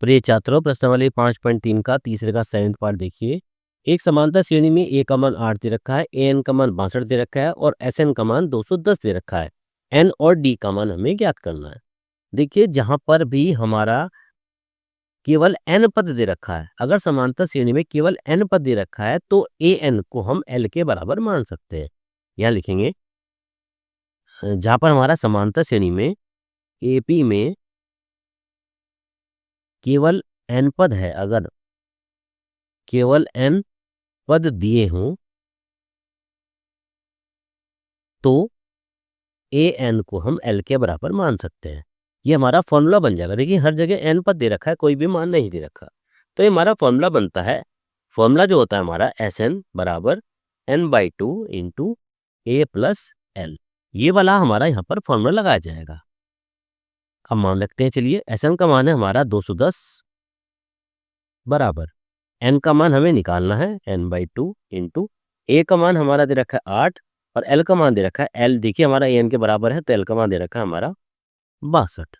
प्रिय छात्रों, प्रश्नावली 5.3 का तीसरे का 7वां पार्ट देखिए। एक समांतर श्रेणी में ए का मान 8 दे रखा है, ए एन का मान 62 दे रखा है और एस एन का मान 210 दे रखा है। एन और डी का मान हमें ज्ञात करना है। देखिए, जहां पर भी हमारा केवल एन पद दे रखा है, अगर समांतर श्रेणी में केवल एन पद दे रखा है तो ए एन को हम एल के बराबर मान सकते हैं। यहाँ लिखेंगे, जहां पर हमारा समांतर श्रेणी में एपी में केवल एन पद है, अगर केवल एन पद दिए हों तो ए एन को हम एल के बराबर मान सकते हैं। ये हमारा फॉर्मूला बन जाएगा। देखिए, हर जगह एन पद दे रखा है, कोई भी मान नहीं दे रखा, तो ये हमारा फॉर्मूला बनता है। फॉर्मूला जो होता है हमारा एस एन बराबर n/2 इंटू ए प्लस एल। ये वाला हमारा यहाँ पर फॉर्मूला लगाया जाएगा। अब मान रखते हैं, चलिए एस एन का मान है हमारा 210 बराबर एन का मान हमें निकालना है n/2 इंटू ए का मान हमारा दे रखा है 8 और एल का मान दे रखा है एल। देखिए, हमारा एन के बराबर है तो एल का मान दे रखा है हमारा 62।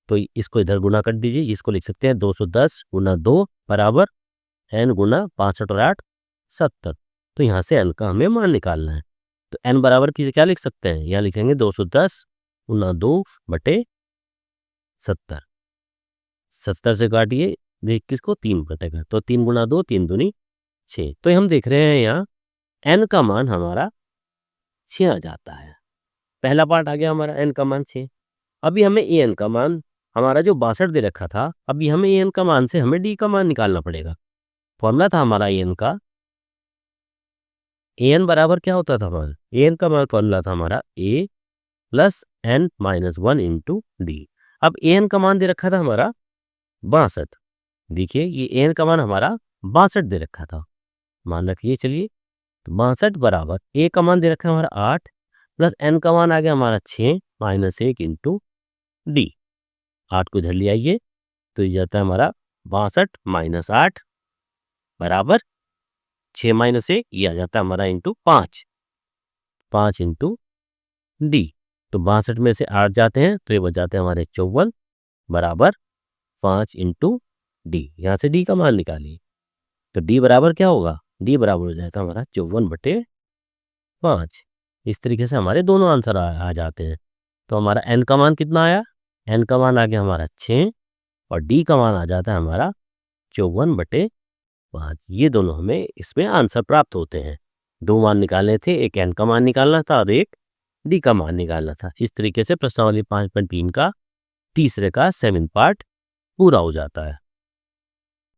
तो इसको इधर गुना कर दीजिए, इसको लिख सकते हैं 210 गुना 2 बराबर एन गुना 65 और 8 70। तो यहाँ से एन का हमें मान निकालना है। तो एन बराबर किसे क्या लिख सकते हैं, यहाँ लिखेंगे 210 गुना 2 बटे 70। 70 से काटिए, देख किसको 3 कटेगा, तो 3 गुना 2 3 दूनी 6। तो हम देख रहे हैं यहाँ एन का मान हमारा 6 आ जाता है। पहला पार्ट आ गया हमारा, एन का मान 6। अभी हमें ए एन का मान हमारा जो 62 दे रखा था, अभी हमें ए एन का मान से हमें डी का मान निकालना पड़ेगा। फॉर्मूला था हमारा ए एन का, ए एन बराबर क्या होता था हमारा, ए एन का मान फॉर्मूला था हमारा a plus n minus 1 into d. अब ए एन का मान दे रखा था हमारा 62। देखिए, ये ए एन का मान हमारा 62 दे रखा था, मान रखिए। चलिए, तो 62 बराबर ए का मान दे रखा है हमारा 8 प्लस एन का मान आ गया हमारा 6 माइनस 1 इंटू डी। 8 को इधर ले आइए, तो ये जाता है हमारा 62 माइनस 8 बराबर 6 माइनस 1, ये आ जाता है हमारा इंटू 5 इंटू डी। तो 62 में से 8 जाते हैं तो ये बच जाते हैं हमारे 54 बराबर 5 इंटू डी। यहाँ से डी का मान निकालिए, तो डी बराबर क्या होगा, डी बराबर हो जाता है हमारा 54/5। इस तरीके से हमारे दोनों आंसर आ जाते हैं। तो हमारा एन का मान कितना आया, एन का मान आ गया हमारा 6 और डी का मान आ जाता है हमारा 54/5। ये दोनों हमें इसमें आंसर प्राप्त होते हैं। 2 मान निकालने थे, एक एन का मान निकालना था और एक डी का मान निकालना था। इस तरीके से प्रश्नावली 5.3 का तीसरे का 7वां पार्ट पूरा हो जाता है।